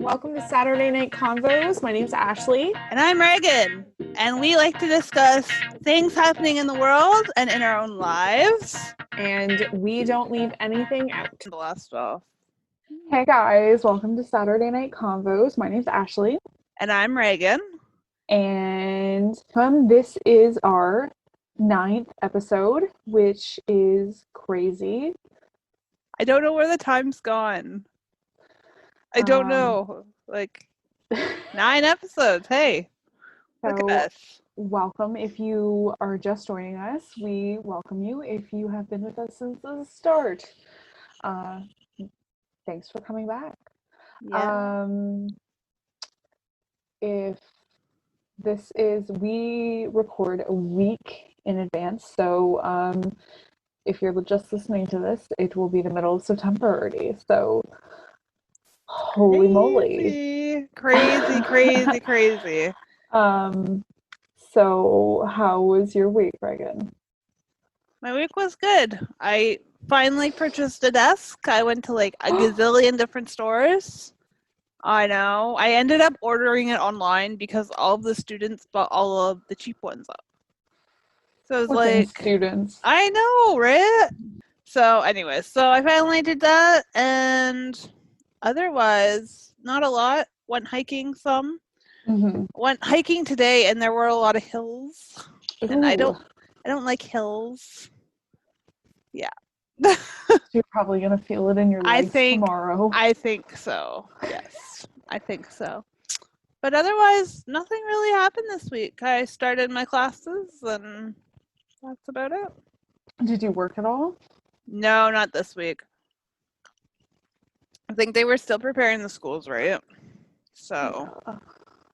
Welcome to Saturday Night Convos. My name's Ashley. And I'm Regan, and we like to discuss things happening in the world and in our own lives. And we don't leave anything out. The last stuff. Hey guys, welcome to Saturday Night Convos. My name's Ashley. And I'm Regan. And this is our 9th episode, which is crazy. I don't know where the time's gone. I don't know. Like 9 episodes. Hey, look at us. Welcome. If you are just joining us, we welcome you. If you have been with us since the start, thanks for coming back. Yeah. If this is, we record a week in advance, so if you're just listening to this, it will be the middle of September already. So, holy moly. Crazy. So how was your week, Regan? My week was good. I finally purchased a desk. I went to like a gazillion different stores. I know. I ended up ordering it online because all of the students bought all of the cheap ones up. So it was like students. I know, right? So anyways, so I finally did that, and otherwise not a lot. Went hiking some. Went hiking today, and there were a lot of hills. Ooh. And I don't like hills. Yeah. You're probably gonna feel it in your legs tomorrow. I think so. Yes, I think so. But otherwise, nothing really happened this week. I started my classes, and that's about it. Did you work at all? No, not this week. I think they were still preparing the schools, right? So, yeah.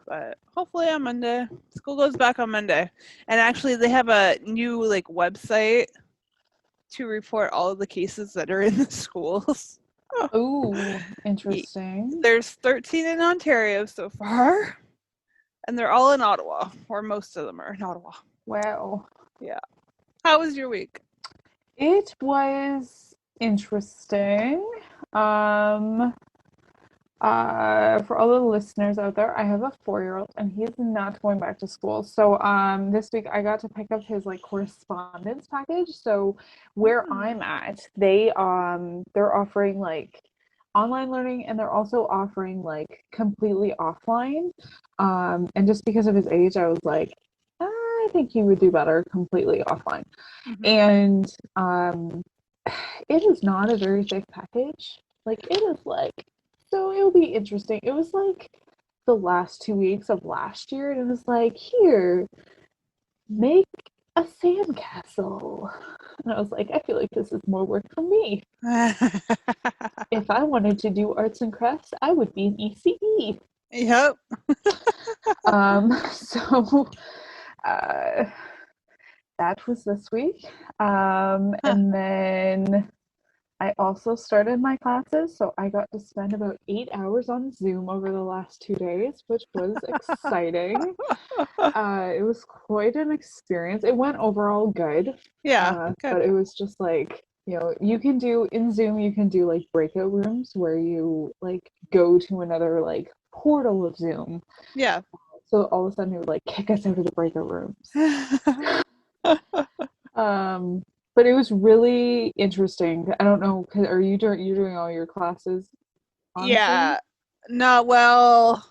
But hopefully on Monday. School goes back on Monday. And actually, they have a new like website to report all of the cases that are in the schools. Oh, interesting. There's 13 in Ontario so far, and they're all in Ottawa, or most of them are in Ottawa. Wow. Yeah. How was your week? It was interesting. For all the listeners out there, I have a 4-year-old and he's not going back to school. So this week I got to pick up his like correspondence package. So where I'm at, they're offering like online learning, and they're also offering like completely offline. And just because of his age, I was like, I think he would do better completely offline. And it is not a very thick package. Like it is like, so it'll be interesting. It was like the last 2 weeks of last year, and it was like, here, make a sandcastle. And I was like, I feel like this is more work for me. If I wanted to do arts and crafts, I would be an ECE. Yep. So that was this week. And then I also started my classes, so I got to spend about 8 hours on Zoom over the last 2 days, which was exciting. It was quite an experience. It went overall good. Yeah. Good. But it was just like, you can do in Zoom, you can do like breakout rooms where you like go to another like portal of Zoom. Yeah. So all of a sudden it would like kick us out of the breakout rooms. But it was really interesting. I don't know, are you doing all your classes on Yeah. Zoom? No, well,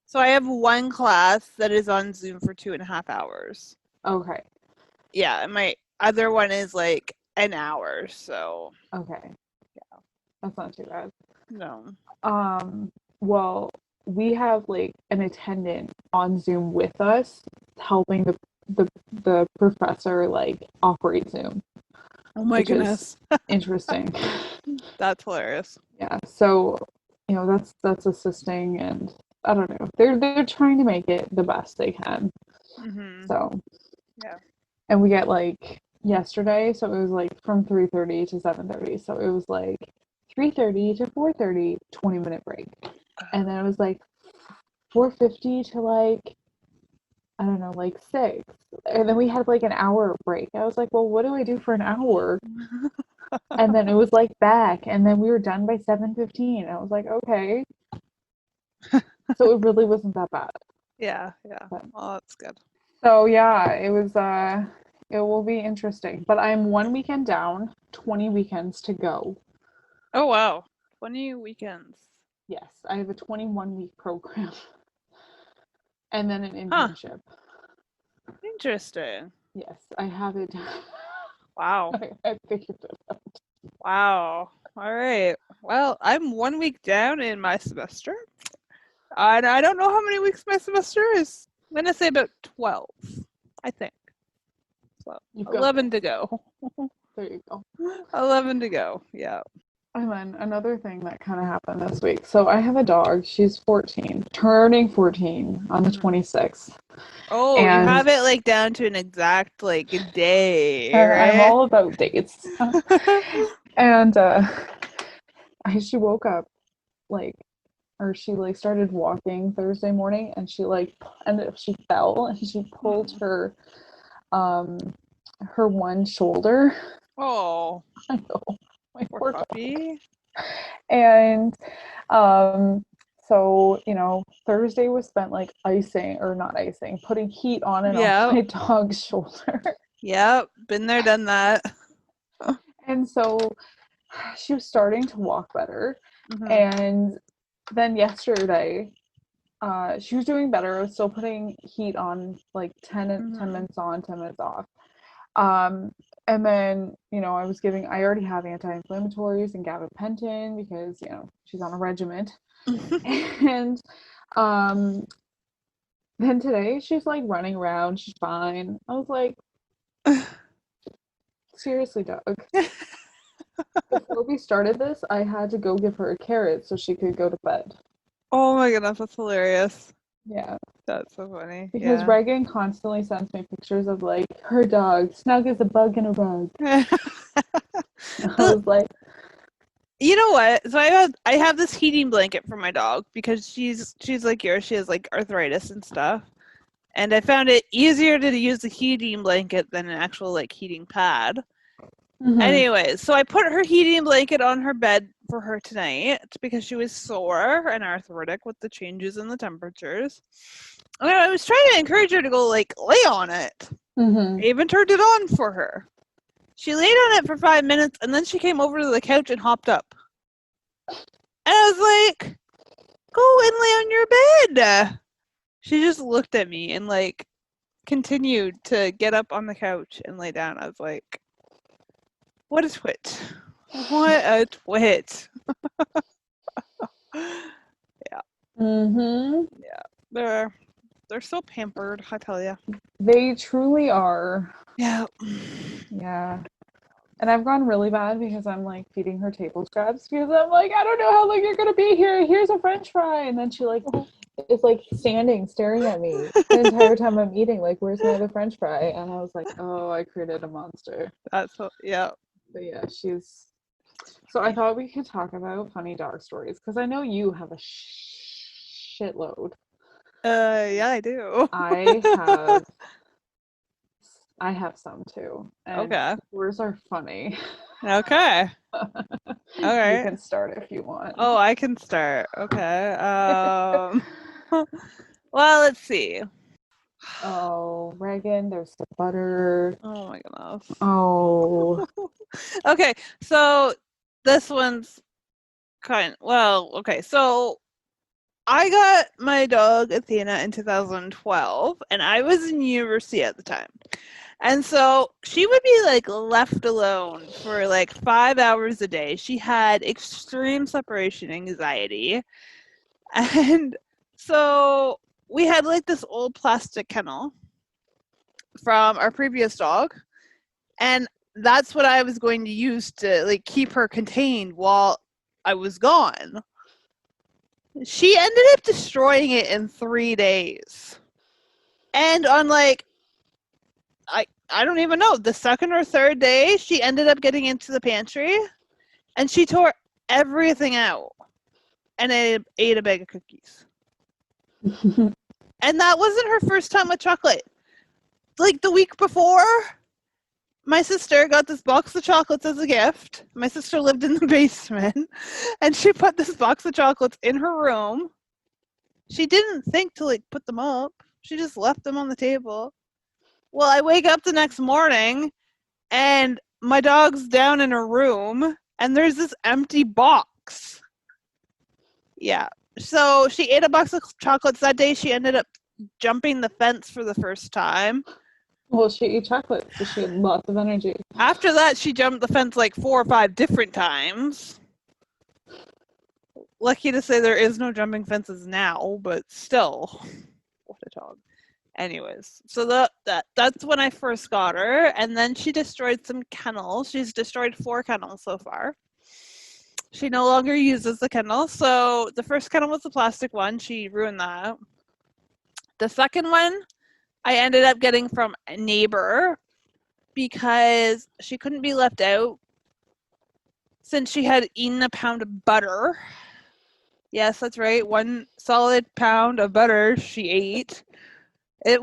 so I have one class that is on Zoom for 2.5 hours. Okay. Yeah, and my other one is like an hour, so. Okay. Yeah. That's not too bad. No. Well, we have like an attendant on Zoom with us helping the professor like operate Zoom. Oh my goodness. Interesting. That's hilarious. Yeah. So, that's assisting, and I don't know. They're trying to make it the best they can. So, yeah. And we get like yesterday, so it was like from 3:30 to 7:30. So it was like 3:30 to 4:30, 20-minute break. And then it was like 4:50 to like, I don't know, like 6. And then we had like an hour break. I was like, well, what do I do for an hour? And then it was like back, and then we were done by 7:15. I was like, okay. So it really wasn't that bad. Yeah. But, Well, that's good. so yeah, it will be interesting. But I'm 1 weekend down, 20 weekends to go. Oh, wow. 20 weekends. Yes, I have a 21-week program and then an Huh. internship. Interesting. Yes, I have it. Wow. I figured it out. Wow. All right. Well, I'm 1 week down in my semester. And I don't know how many weeks my semester is. I'm going to say about 12, I think. So You've got 11 this. to go. There you go. 11 to go. Yeah. And then another thing that kind of happened this week. So I have a dog. She's 14, turning 14 on the 26th. Oh, you And have it like down to an exact like day, I'm right? all about dates. And she woke up like, or she like started walking Thursday morning, and she fell and she pulled um her one shoulder. Oh, I know, my poor poor dog. puppy. And so Thursday was spent like icing, or not icing, putting heat on and off Yeah. my dog's shoulder. Yep. Been there, done that. And so she was starting to walk better. Mm-hmm. And then yesterday, she was doing better. I was still putting heat on, like 10 minutes on, 10 minutes off. And then, I already have anti-inflammatories and gabapentin because, she's on a regiment. And then today she's like running around, she's fine. I was like, seriously, Doug. Before we started this, I had to go give her a carrot so she could go to bed. Oh my goodness, that's hilarious. Yeah. That's so funny. Because Yeah. Regan constantly sends me pictures of like her dog, snug as a bug in a rug. I was like, You know what? So I have this heating blanket for my dog because she's like yours. She has like arthritis and stuff. And I found it easier to use a heating blanket than an actual like heating pad. Anyway, so I put her heating blanket on her bed for her tonight because she was sore and arthritic with the changes in the temperatures. And I was trying to encourage her to go like lay on it. I even turned it on for her. She laid on it for 5 minutes and then she came over to the couch and hopped up. And I was like, go and lay on your bed. She just looked at me and like continued to get up on the couch and lay down. I was like, what a twit. What a twit. Yeah. Yeah. They're so pampered, I tell you. They truly are. Yeah. Yeah. And I've gone really bad because I'm like feeding her table scraps because I'm like, I don't know how long you're gonna be here. Here's a French fry, and then she like is like standing staring at me the entire time I'm eating. Like, where's my other French fry? And I was like, oh, I created a monster. That's what, yeah. But yeah, she's. So I thought we could talk about funny dog stories because I know you have a shitload. Yeah, I do. I have some too. And Okay. yours are funny. Okay. All You right. can start if you want. Oh, I can start. Okay. Well, let's see. Oh, Regan, there's the butter. Oh my goodness. Oh. Okay, so this one's okay. So I got my dog Athena in 2012, and I was in university at the time. And so she would be like left alone for like 5 hours a day. She had extreme separation anxiety. And so we had like this old plastic kennel from our previous dog. And that's what I was going to use to like keep her contained while I was gone. She ended up destroying it in 3 days. And on like I don't even know, the second or third day, she ended up getting into the pantry and she tore everything out and ate a bag of cookies. And that wasn't her first time with chocolate. Like the week before, my sister got this box of chocolates as a gift. My sister lived in the basement and she put this box of chocolates in her room She didn't think to like put them up. She just left them on the table. Well, I wake up the next morning and my dog's down in her room and there's this empty box. Yeah. So she ate a box of chocolates that day. She ended up jumping the fence for the first time. Well, she ate chocolate, so she had lots of energy. After that, she jumped the fence like 4 or 5 different times. Lucky to say there is no jumping fences now, but still, what a dog. Anyways, so that's when I first got her, and then she destroyed some kennels. She's destroyed 4 kennels so far. She no longer uses the kennel. So the first kennel was the plastic one. She ruined that. The second one I ended up getting from a neighbor because she couldn't be left out since she had eaten a pound of butter. Yes, that's right. 1 solid pound of butter she ate. It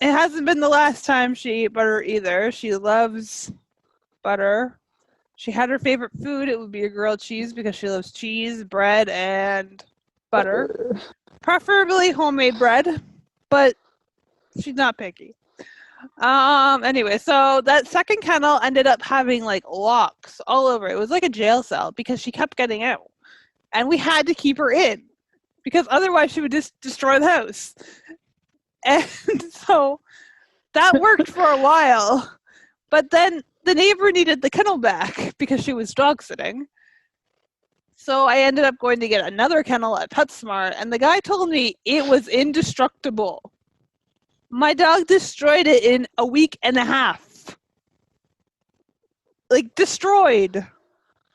hasn't been the last time she ate butter either. She loves butter. She had her favorite food. It would be a grilled cheese because she loves cheese, bread, and butter. Preferably homemade bread, but she's not picky. Anyway, so that second kennel ended up having like locks all over. It was like a jail cell because she kept getting out. And we had to keep her in because otherwise she would just destroy the house. And so that worked for a while. But then the neighbor needed the kennel back because she was dog sitting. So I ended up going to get another kennel at PetSmart, and the guy told me it was indestructible. My dog destroyed it in a week and a half. Like, destroyed.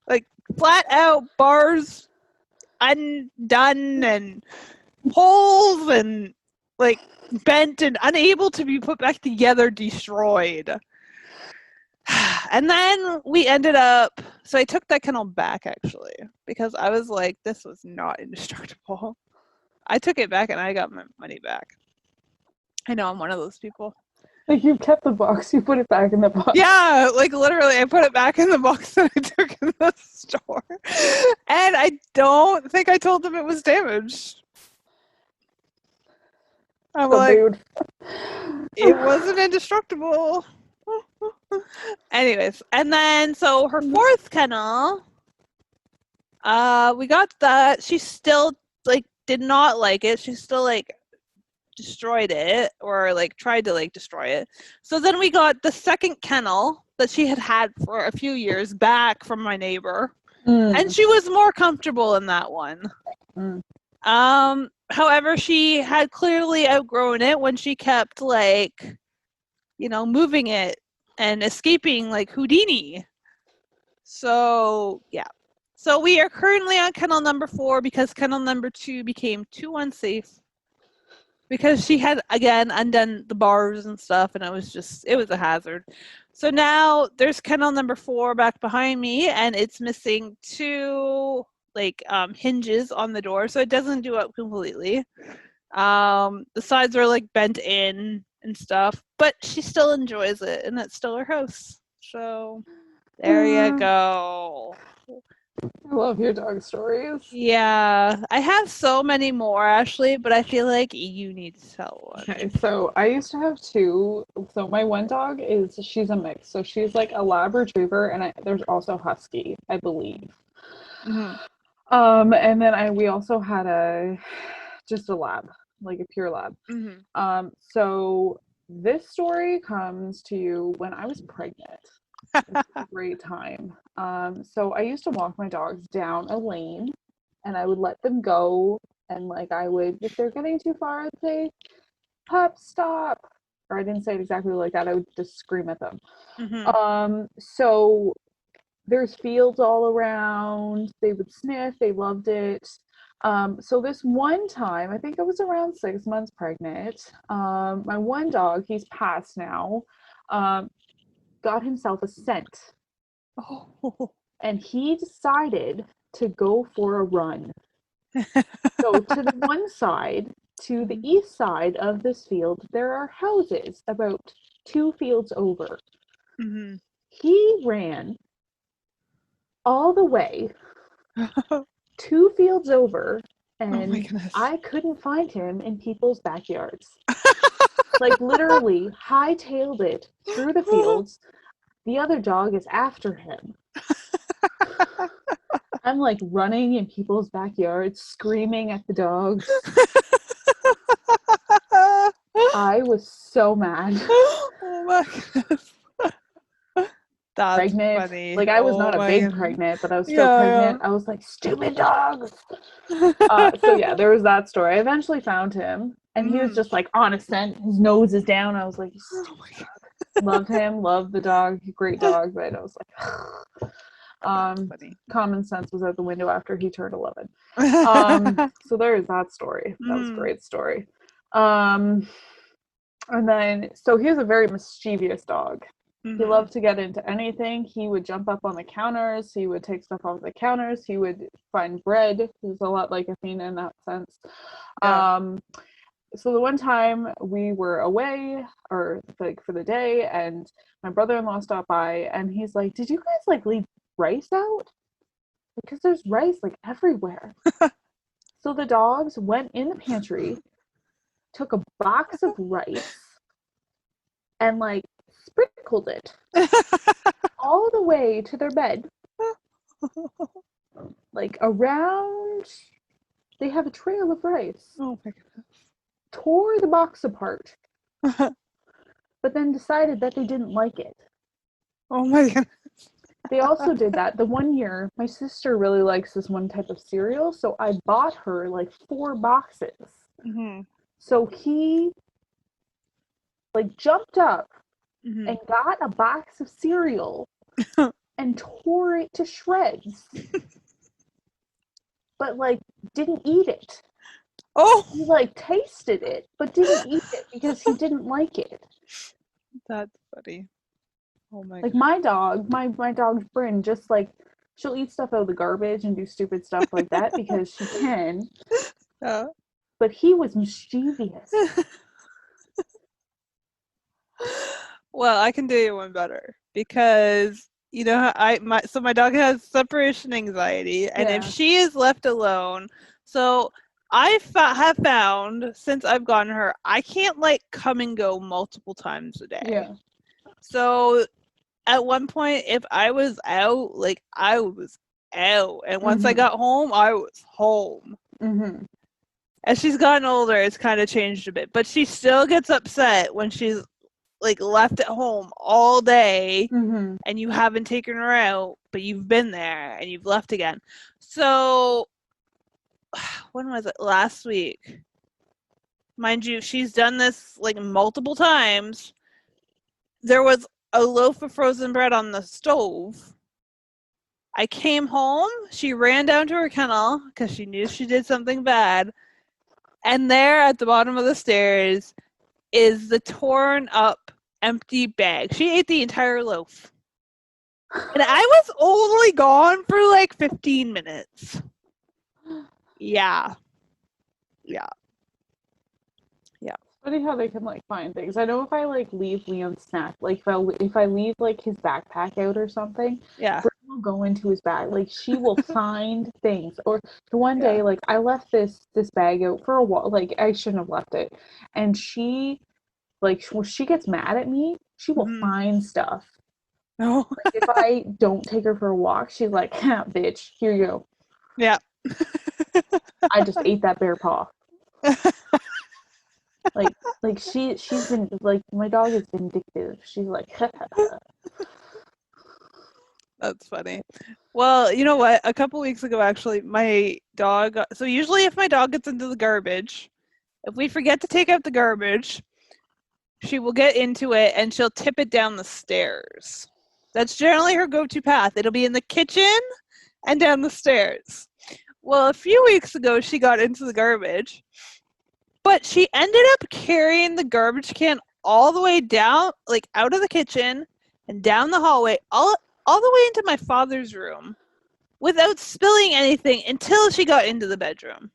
Like, flat out bars undone and holes and, like, bent and unable to be put back together, destroyed. And then we ended up, so I took that kennel back actually, because I was like, this was not indestructible. I took it back and I got my money back. I know I'm one of those people. Like, you kept the box, you put it back in the box. Yeah, like literally I put it back in the box that I took in the store. And I don't think I told them it was damaged. I'm So like, dude. it wasn't indestructible. Anyways, and then so her 4th kennel, we got that. She still like did not like it. She still like destroyed it or like tried to like destroy it. So then we got the second kennel that she had for a few years back from my neighbor. And she was more comfortable in that one. However, she had clearly outgrown it when she kept like, moving it and escaping like Houdini. So yeah. So we are currently on kennel number 4 because kennel number 2 became too unsafe because she had again undone the bars and stuff, and it was a hazard. So now there's kennel number 4 back behind me, and it's missing 2 like hinges on the door, so it doesn't do it completely. The sides are like bent in and stuff, but she still enjoys it, and it's still her house. So there you go. I love your dog stories. Yeah, I have so many more, Ashley, but I feel like you need to tell one. Okay, so I used to have 2. So my one dog she's a mix. So she's like a lab retriever, and there's also husky, I believe. Mm-hmm. And then we also had just a lab, like a pure lab. Mm-hmm. So this story comes to you when I was pregnant. It's a great time. So I used to walk my dogs down a lane, and I would let them go, and like I would, if they're getting too far, I'd say, "Pup, stop!" Or I didn't say it exactly like that. I would just scream at them. Mm-hmm. So there's fields all around. They would sniff. They loved it. So this one time, I think I was around 6 months pregnant. My one dog, he's passed now, got himself a scent. Oh. And he decided to go for a run. So to the one side, to the east side of this field, there are houses about 2 fields over. Mm-hmm. He ran all the way 2 fields over and goodness. I couldn't find him in people's backyards. Like literally hightailed it through the fields. The other dog is after him. I'm like running in people's backyards, screaming at the dogs. I was so mad. Oh my goodness. That's Pregnant. funny. Like I was not a big goodness. pregnant, but I was still pregnant. I was like, stupid dogs. Yeah. So yeah, there was that story. I eventually found him, and he was just like on a scent. His nose is down. I was like, Oh my God. love him, love the dog, great dog. But I was like, That's funny. common sense was out the window after he turned 11. So there's that story. That was a great story. And then, so he was a very mischievous dog. He loved to get into anything. He would jump up on the counters. He would take stuff off the counters. He would find bread. He was a lot like Athena in that sense. Yeah. So the one time we were away, or like for the day, and my brother-in-law stopped by, and he's like, "Did you guys like leave rice out? Because there's rice like everywhere." So the dogs went in the pantry, took a box of rice, and like sprinkled it all the way to their bed. Like around, they have a trail of rice. Oh my goodness. Tore the box apart, but then decided that they didn't like it. Oh my goodness. They also did that. The one year, my sister really likes this one type of cereal, so I bought her like 4 boxes. So he like jumped up and got a box of cereal and tore it to shreds. But like didn't eat it. Oh, He like tasted it, but didn't eat it because he didn't like it. that's funny. Oh my Like God. my dog, my dog Bryn, just like she'll eat stuff out of the garbage and do stupid stuff like that because she can. But he was mischievous. Well, I can do you one better because you know my dog has separation anxiety, and if she is left alone, so I have found since I've gotten her, I can't like come and go multiple times a day. Yeah. So at one point, if I was out, like I was out, and once I got home, I was home. As she's gotten older, it's kind of changed a bit, but she still gets upset when she's like left at home all day and you haven't taken her out, but you've been there and you've left again. So when was it? Last week. Mind you, she's done this like multiple times. There was a loaf of frozen bread on the stove. I came home, she ran down to her kennel because she knew she did something bad. And there at the bottom of the stairs is the torn up empty bag. She ate the entire loaf. And I was only gone for like 15 minutes. Yeah. Funny how they can like find things. I know if I like leave Leon's snack, like if I leave like his backpack out or something, Yeah. Britt will go into his bag. Like she will find things. Or the one day, like I left this bag out for a while. Like I shouldn't have left it, and she, like when she gets mad at me, she will find stuff. No. Like, if I don't take her for a walk, she's like, "Ha, bitch, here you go." Yeah. I just ate that bear paw. Like she's been like, my dog is vindictive. She's like, That's funny. Well, you know what? A couple weeks ago, actually, my dog. So usually, if my dog gets into the garbage, if we forget to take out the garbage, she will get into it and she'll tip it down the stairs. That's generally her go-to path. It'll be in the kitchen and down the stairs. Well, a few weeks ago, she got into the garbage, but she ended up carrying the garbage can all the way down, like out of the kitchen and down the hallway, all the way into my father's room without spilling anything until she got into the bedroom.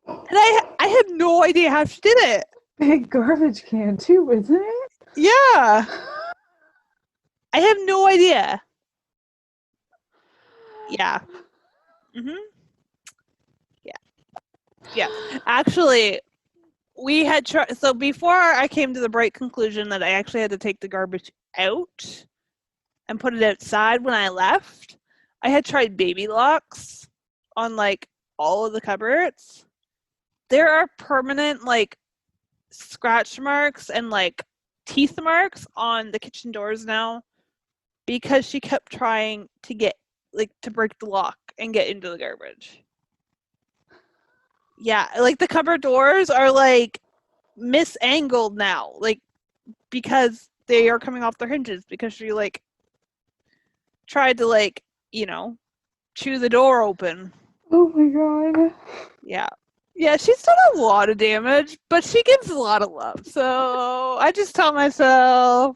And I had no idea how she did it. big garbage can too, isn't it? Yeah. I have no idea. Yeah. Yeah. Yeah. Actually, we had tried. So before I came to the bright conclusion that I actually had to take the garbage out and put it outside when I left, I had tried baby locks on like all of the cupboards. There are permanent like scratch marks and like teeth marks on the kitchen doors now because she kept trying to get like to break the lock and get into the garbage. Yeah, like the cupboard doors are like misangled now, like because they are coming off their hinges because she like tried to like, you know, chew the door open. Oh my god. Yeah. Yeah, she's done a lot of damage, but she gives a lot of love. So I just tell myself,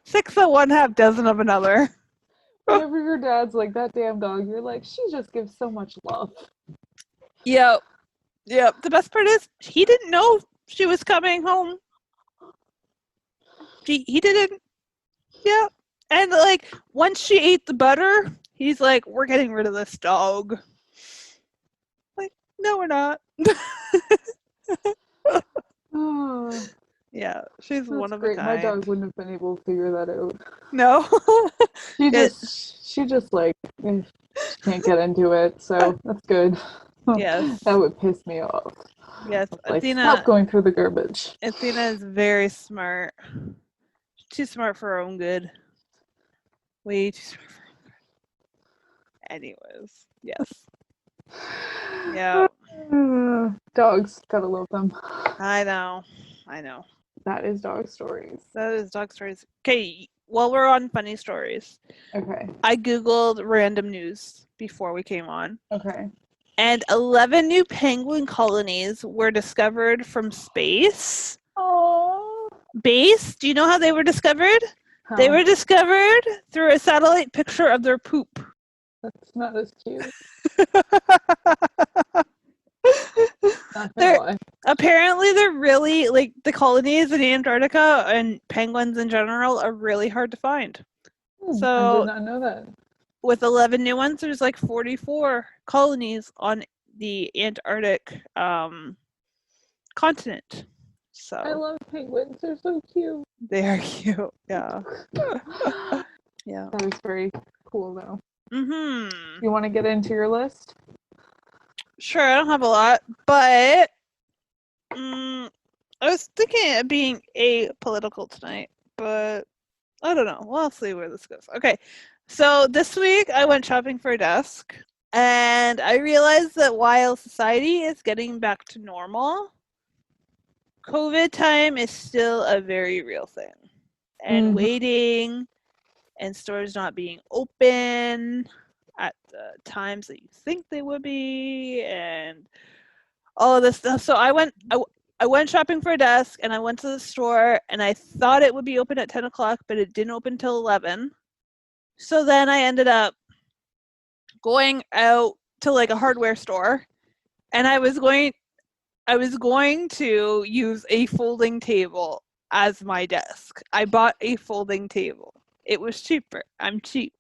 six of one, half dozen of another. Whenever your dad's like, that damn dog, you're like, she just gives so much love. Yep. Yep. The best part is he didn't know she was coming home. He didn't. Yeah. And like once she ate the butter, he's like, we're getting rid of this dog. Like, no, we're not. Oh, Yeah, she's that's one of a great. My dog kind. wouldn't have been able to figure that out. No. She just like she can't get into it, so that's good. Yes. That would piss me off. Yes. Like, stop going through the garbage. Athena is very smart. Too smart for her own good. Way too smart for her own good. Anyways, yes. Yeah. Dogs, gotta love them. I know. I know. That is dog stories. That is dog stories. Okay, while we're on funny stories, Okay. I googled random news before we came on. Okay. And 11 new penguin colonies were discovered from space. Oh. Base, do you know how they were discovered? Huh. They were discovered through a satellite picture of their poop. That's not as cute. Apparently they're really like the colonies in Antarctica and penguins in general are really hard to find. I did not know that. With 11 new ones, there's like 44 colonies on the Antarctic continent. So I love penguins. They're so cute. They are cute. Yeah. Yeah. That is very cool though. Mm-hmm. You want to get into your list? Sure, I don't have a lot, but I was thinking of being apolitical tonight, but I don't know. We'll see where this goes. Okay, so this week I went shopping for a desk, and I realized that while society is getting back to normal, COVID time is still a very real thing. And waiting and stores not being open at the times that you think they would be and all of this stuff. So I went shopping for a desk and I went to the store and I thought it would be open at 10 o'clock, but it didn't open till 11. So then I ended up going out to like a hardware store and I was going to use a folding table as my desk. I bought a folding table. It was cheaper. I'm cheap.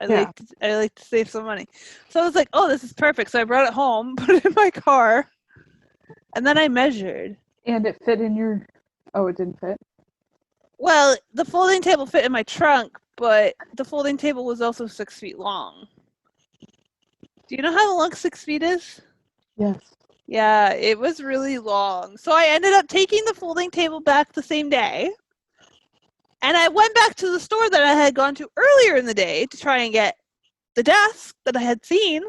I like to save some money. So I was like, oh, this is perfect. So I brought it home, put it in my car, and then I measured. And it fit in your... Oh, it didn't fit? Well, the folding table fit in my trunk, but the folding table was also 6 feet long. Do you know how long 6 feet is? Yes. Yeah, it was really long. So I ended up taking the folding table back the same day. And I went back to the store that I had gone to earlier in the day to try and get the desk that I had seen.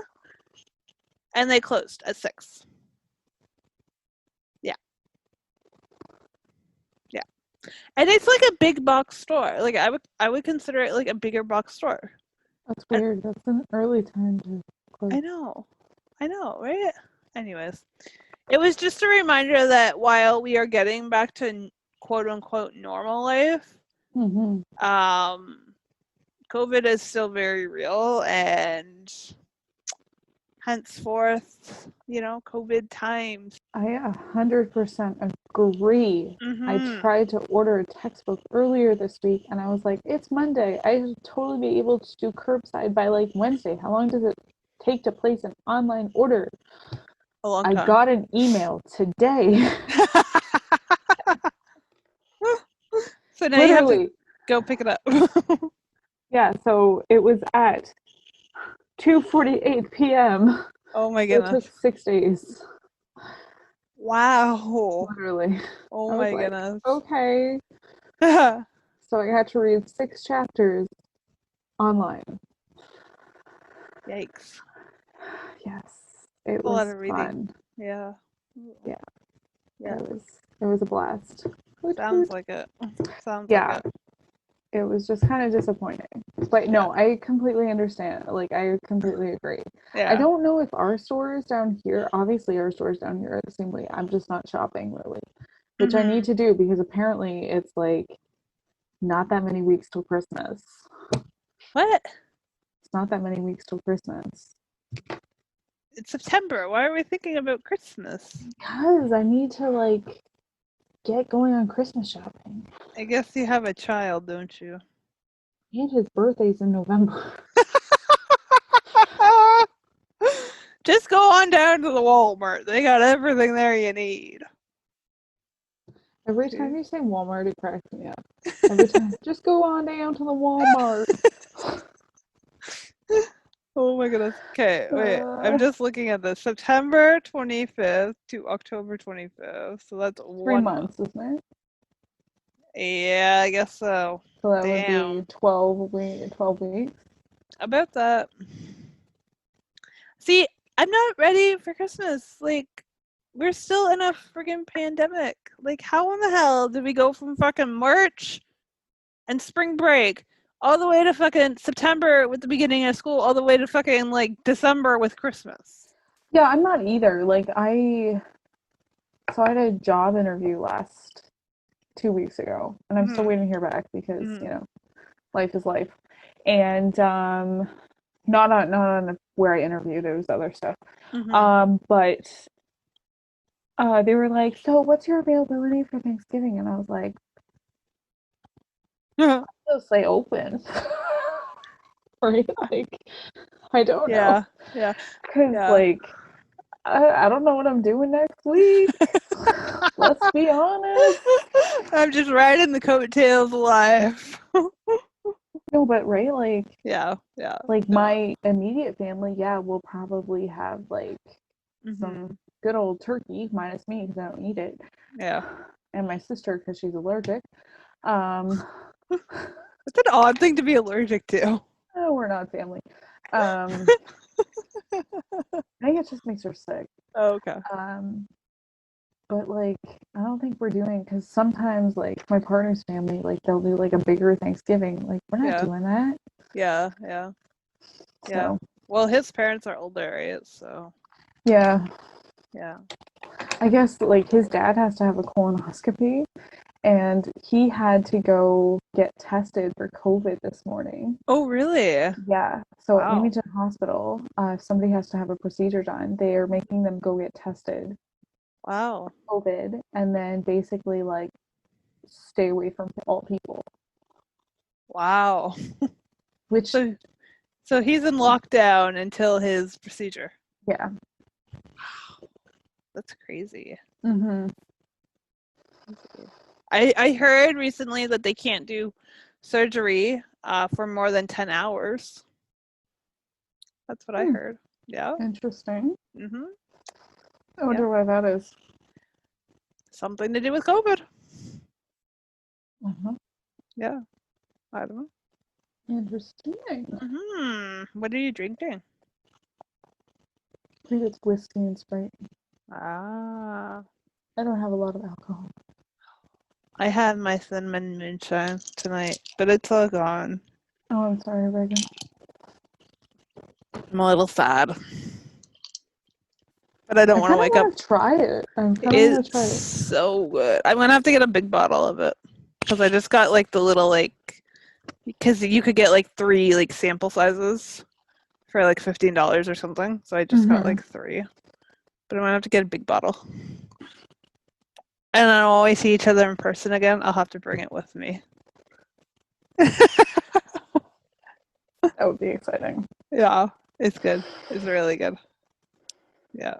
And they closed at 6. Yeah. Yeah. And it's like a big box store. Like I would consider it like a bigger box store. That's weird. That's an early time to close. I know, right? Anyways, it was just a reminder that while we are getting back to quote unquote normal life, COVID is still very real, and henceforth, COVID times. I 100% agree. I tried to order a textbook earlier this week, and I was like, it's Monday. I should totally be able to do curbside by like Wednesday. How long does it take to place an online order? A long I time. got an email today. So now you have to Literally. go pick it up. Yeah, so it was at 2:48 p.m. Oh my It took goodness. 6 days. Wow. Literally. Oh I was my like, goodness. okay. So I had to read 6 chapters online. Yikes. Yes, it A lot was of reading. fun. Yeah. Yeah, Yeah. it was a blast. Hoot, Sounds hoot. like it. Sounds like Yeah, it. it was just kind of disappointing. But Yeah. no, I completely understand. Like, I completely agree. I Yeah. don't know if our stores down here, obviously our stores down here are the same way. I'm just not shopping really, which I need Mm-hmm. to do because apparently it's like not that many weeks till Christmas. What? It's not that many weeks till Christmas. It's September. Why are we thinking about Christmas? Because I need to like get going on Christmas shopping. I guess you have a child, don't you? And his birthday's in November. Just go on down to the Walmart. They got everything there you need. Every time you say Walmart, it cracks me up. Every time, just go on down to the Walmart. Oh my goodness. Okay, wait. I'm Uh, just looking at this. September 25th to October 25th. So that's 1 month. months, isn't it? Yeah, I guess so. So that would be Damn. 12 weeks. About that. See, I'm not ready for Christmas. Like, we're still in a freaking pandemic. Like, how in the hell did we go from fucking March and spring break all the way to fucking September with the beginning of school, all the way to fucking like December with Christmas? Yeah, I'm not either. So I had a job interview last 2 weeks ago, and I'm still Mm-hmm. waiting to hear back because, Mm-hmm. life is life. And not on where I interviewed, it was other stuff. Mm-hmm. But they were like, "So what's your availability for Thanksgiving?" And I was like, "I'll say open." Right? Like, I don't know. Yeah, yeah, Because, yeah. like, I don't know what I'm doing next week. Let's be honest. I'm just riding the coattails of life. No, but right, Yeah, yeah, like yeah. my immediate family, yeah, will probably have like Mm-hmm. some good old turkey, minus me because I don't eat it, Yeah. and my sister because she's allergic. Um, It's an odd thing to be allergic to. no, we're not family. I think it just makes her sick. Oh, okay. Um, but like, I don't think we're doing because sometimes like my partner's family, like they'll do like a bigger Thanksgiving. Like we're not Yeah, doing that. yeah, yeah, yeah. So Well, his parents are older, right? So, yeah, yeah. I guess like his dad has to have a colonoscopy, and he had to go get tested for COVID this morning. Oh, really? Yeah, so at Wow. Leamington Hospital, if somebody has to have a procedure done, they are making them go get tested Wow. for COVID, and then basically like stay away from all people. Wow. Which, So, so he's in lockdown until his procedure. yeah. That's crazy. Mm-hmm. I heard recently that they can't do surgery for more than 10 hours. That's what I heard. Yeah. Interesting. Mm-hmm. I Yeah. wonder why that is. Something to do with COVID. Uh-huh. Yeah. I don't know. Interesting. What are you drinking? I think it's whiskey and Sprite. Ah. I don't have a lot of alcohol. I had my cinnamon moonshine tonight, but it's all gone. Oh, I'm sorry, Regan. I'm a little sad. But I don't I want to kind of wake up. want to try it. I kind of want to It's try it. so good. I'm gonna have to get a big bottle of it because I just got like the little because you could get like 3 like sample sizes for like $15 or something. So I just got Mm-hmm. like 3. But I'm gonna have to get a big bottle. And then when we see each other in person again, I'll have to bring it with me. That would be exciting. Yeah, it's good. It's really good. Yeah.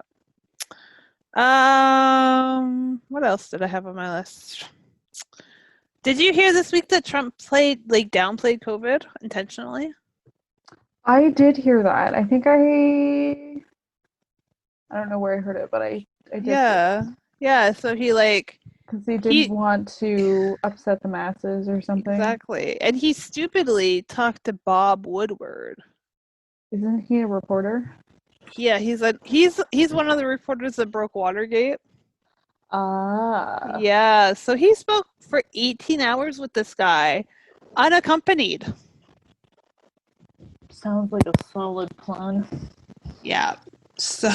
What else did I have on my list? Did you hear this week that Trump downplayed COVID intentionally? I did hear that. I think I don't know where I heard it, but I did hear Yeah. Yeah, so because he didn't he want to upset the masses or something. exactly. And he stupidly talked to Bob Woodward. Isn't he a reporter? Yeah, he's one of the reporters that broke Watergate. Ah, Yeah, so he spoke for 18 hours with this guy, unaccompanied. sounds like a solid plan. Yeah. So,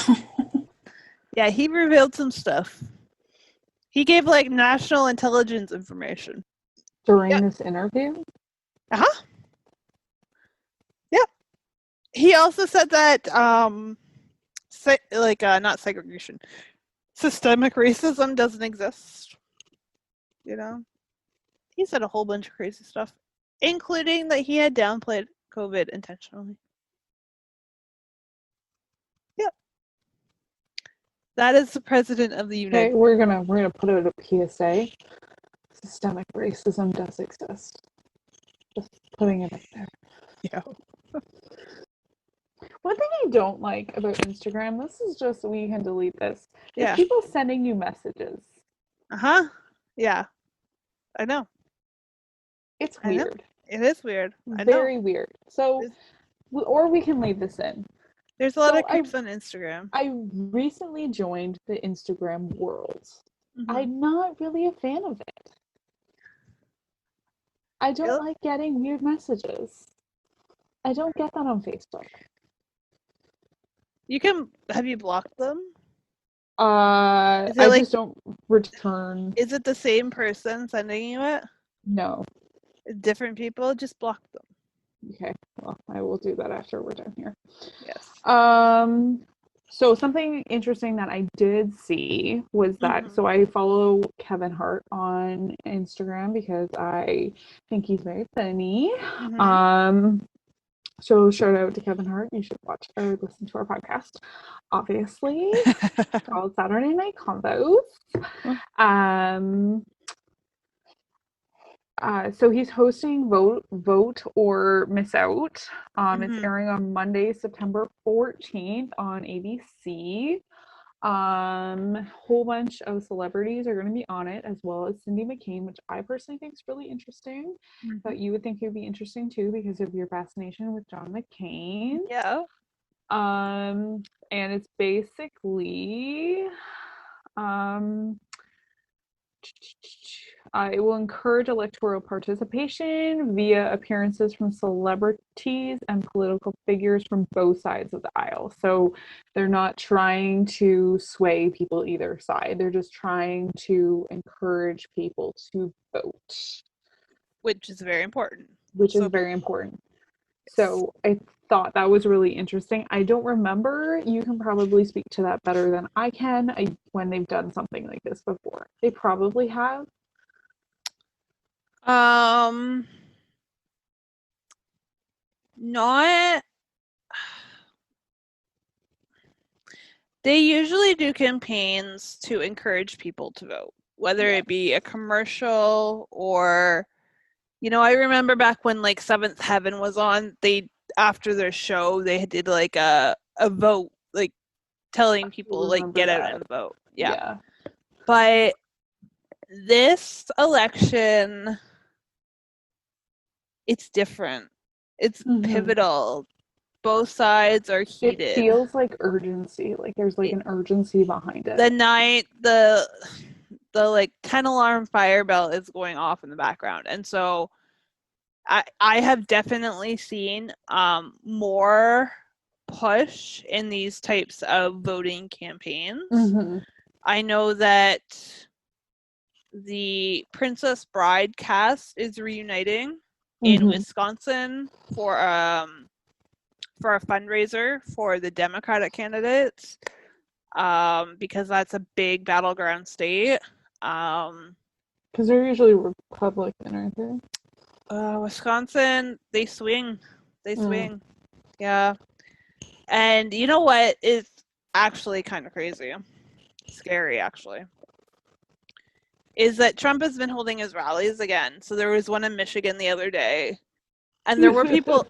yeah, he revealed some stuff. He gave national intelligence information. During Yep. this interview? Uh-huh. Yep. He also said that not segregation, systemic racism doesn't exist. You know? He said a whole bunch of crazy stuff, including that he had downplayed COVID intentionally. Yep. That is the president of the United States. We're gonna put out a PSA. Systemic racism does exist. Just putting it out there. Yeah. One thing I don't like about Instagram, this is just we can delete this. Is Yeah. people sending you messages. Uh-huh. Yeah. I know. It's weird. It is weird. Very weird. So, or we can leave this in. There's a lot of creeps on Instagram. I recently joined the Instagram world. Mm-hmm. I'm not really a fan of it. I don't like getting weird messages. I don't get that on Facebook. Have you blocked them? I just don't return. Is it the same person sending you it? No. Different people? Just block them. Okay, well, I will do that after we're done here. Yes. So something interesting that I did see was that, so I follow Kevin Hart on Instagram because I think he's very funny. So shout out to Kevin Hart. You should watch or listen to our podcast, obviously. Called Saturday Night Convos. So he's hosting Vote or Miss Out. It's airing on Monday, September 14th on ABC. Whole bunch of celebrities are going to be on it, as well as Cindy McCain, which I personally think is really interesting. But you would think it would be interesting too because of your fascination with John McCain. Yeah. And it's basically it will encourage electoral participation via appearances from celebrities and political figures from both sides of the aisle. So they're not trying to sway people either side. They're just trying to encourage people to vote. Which is very important. So I thought that was really interesting. I don't remember. You can probably speak to that better than I can. When they've done something like this before, they probably have. Not. They usually do campaigns to encourage people to vote, whether it be a commercial or, I remember back when Seventh Heaven was on, after their show, they did a vote, telling people get out and vote. Yeah. But this election, it's different. It's pivotal. Both sides are heated. It feels like urgency. Like there's an urgency behind it. The night the 10 alarm fire bell is going off in the background. And so I have definitely seen more push in these types of voting campaigns. I know that the Princess Bride cast is reuniting in Wisconsin for a fundraiser for the Democratic candidates, because that's a big battleground state. Because they're usually Republican, aren't they? Wisconsin, they swing. Yeah. And you know what is actually kind of crazy? scary actually, is that Trump has been holding his rallies again. So there was one in Michigan the other day, and there were people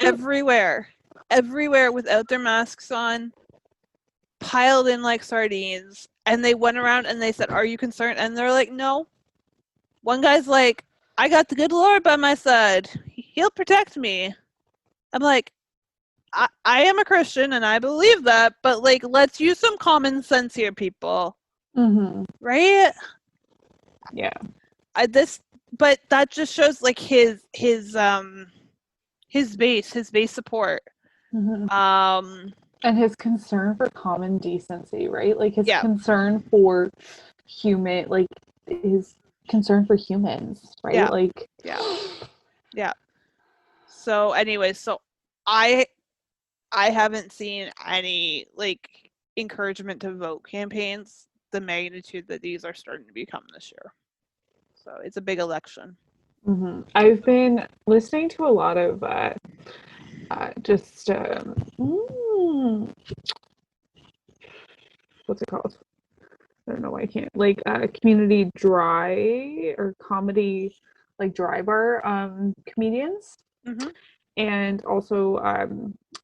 everywhere without their masks on, piled in like sardines, and they went around and they said, "Are you concerned?" And they're like, "No." One guy's like, "I got the good Lord by my side. He'll protect me." I'm like, I am a Christian and I believe that, but like, let's use some common sense here, people. Mm-hmm. Right? Yeah. But that just shows like his base support. Mm-hmm. And his concern for common decency, right? Like his Yeah. concern for his concern for humans, right? Yeah. Like, yeah. So, anyway, so I haven't seen any like encouragement to vote campaigns the magnitude that these are starting to become this year. So it's a big election. mm-hmm. I've been listening to a lot of what's it called? I don't know why I can't. Like community dry or comedy, like dry bar comedians. Mm-hmm. And also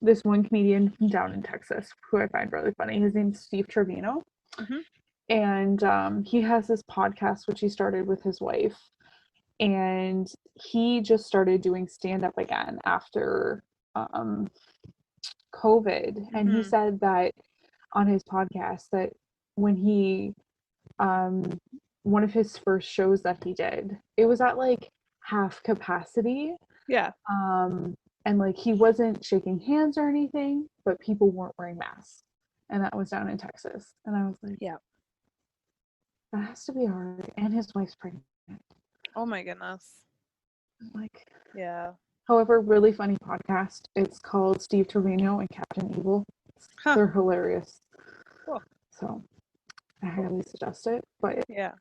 this one comedian from down in Texas who I find really funny. His name's Steve Trevino. Mm-hmm. And he has this podcast which he started with his wife. And he just started doing stand-up again after COVID. Mm-hmm. And he said that on his podcast that when he one of his first shows that he did, it was at like half capacity. Yeah. And like he wasn't shaking hands or anything, but people weren't wearing masks. And that was down in Texas. And I was like, yeah, that has to be hard. And his wife's pregnant. Oh my goodness. Like, yeah. However, really funny podcast. It's called Steve Trevino and Captain Evil. Huh. They're hilarious. Cool. So I highly suggest it. But yeah,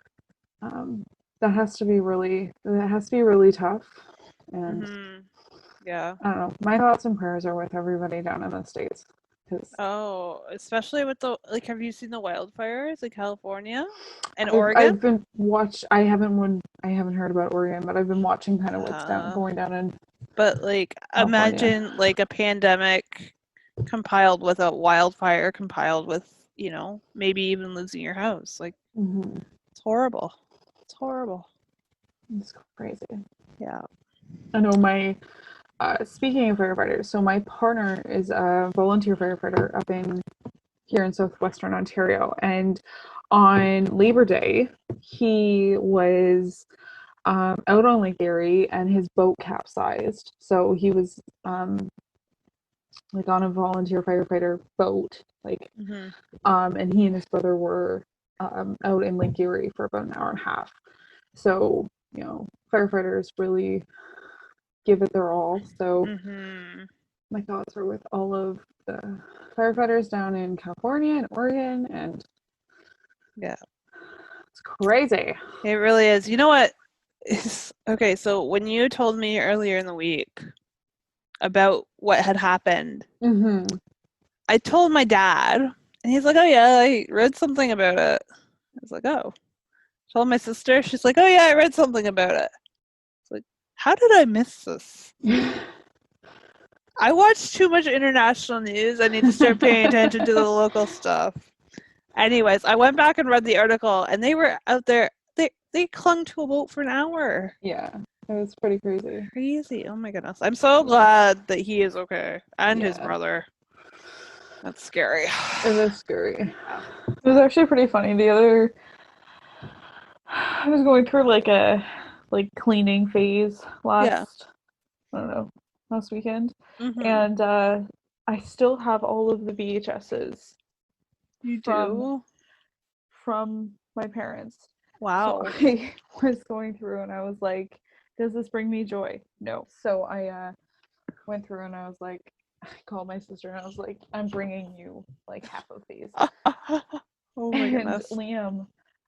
that has to be really tough. And yeah. I don't know. My thoughts and prayers are with everybody down in the States. Oh, especially with the like, have you seen the wildfires in California and Oregon? I haven't heard about Oregon, but I've been watching kind of what's going down in. But like, California. imagine like a pandemic compiled with a wildfire, compiled with, you know, maybe even losing your house. Like, it's horrible. It's horrible. It's crazy. Yeah. I know my. Speaking of firefighters, so my partner is a volunteer firefighter up here in southwestern Ontario, and on Labor Day, he was out on Lake Erie, and his boat capsized. So he was like on a volunteer firefighter boat, like, and he and his brother were out in Lake Erie for about an hour and a half. So, you know, firefighters really give it their all. So my thoughts are with all of the firefighters down in California and Oregon, and yeah, it's crazy. It really is. You know what? Okay, so when you told me earlier in the week about what had happened, I told my dad, and he's like, "Oh yeah, I read something about it." I was like, "Oh." Told my sister, she's like, "Oh yeah, I read something about it." It's like, how did I miss this? I watch too much international news. I need to start paying attention to the local stuff. Anyways, I went back and read the article, and they were out there. They clung to a boat for an hour. Yeah, it was pretty crazy. Crazy. Oh my goodness. I'm so glad that he is okay. And his brother. That's scary. It is scary. It was actually pretty funny. I was going through like a cleaning phase last weekend. And I still have all of the VHSs. You do? From my parents. Wow. So I was going through and I was like, does this bring me joy? No. So I went through and I was like, I called my sister and I was like, I'm bringing you like half of these. Oh my goodness. And Liam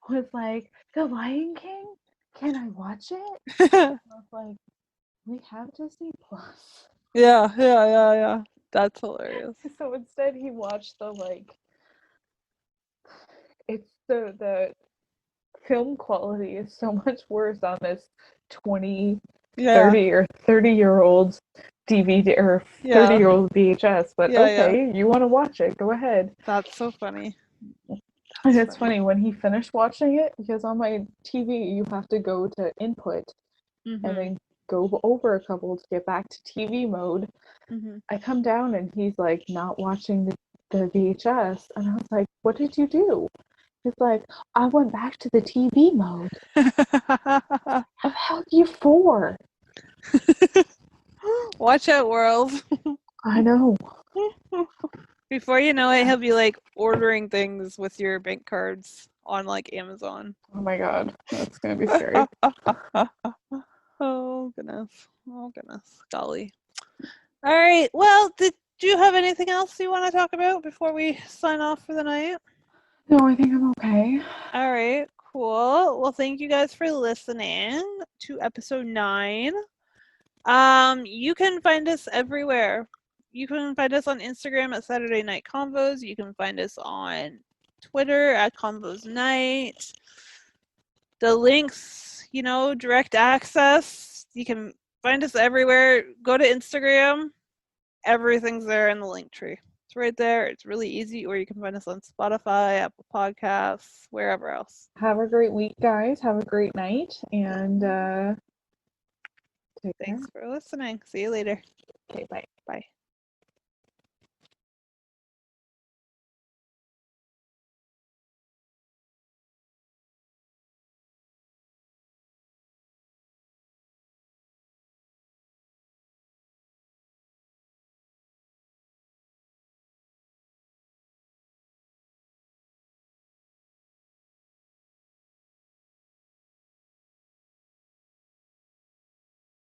was like, The Lion King? Can I watch it? I was like, we have Disney Plus. Yeah. That's hilarious. So instead he watched the it's the film quality is so much worse on this 20, Yeah. 30 or 30-year-old DVD or Yeah. 30-year-old VHS, but Yeah, okay, you want to watch it, go ahead. That's so funny. And it's funny when he finished watching it, because on my TV you have to go to input and then go over a couple to get back to TV mode. I come down and he's like not watching the VHS, and I was like, "What did you do?" He's like, "I went back to the TV mode." What the hell are you for? Watch out, world. I know. Before you know it, he'll be like ordering things with your bank cards on like Amazon. Oh my god, that's gonna be scary. Oh goodness. Oh goodness. Golly. All right. Well, did you have anything else you want to talk about before we sign off for the night? No, I think I'm okay. All right. Cool. Well, thank you guys for listening to episode 9. You can find us everywhere. You can find us on Instagram at Saturday Night Convos. You can find us on Twitter at Convos Night. The links, direct access. You can find us everywhere. Go to Instagram. Everything's there in the link tree. It's right there. It's really easy. Or you can find us on Spotify, Apple Podcasts, wherever else. Have a great week, guys. Have a great night, and take care. Thanks for listening. See you later. Okay, bye. Bye.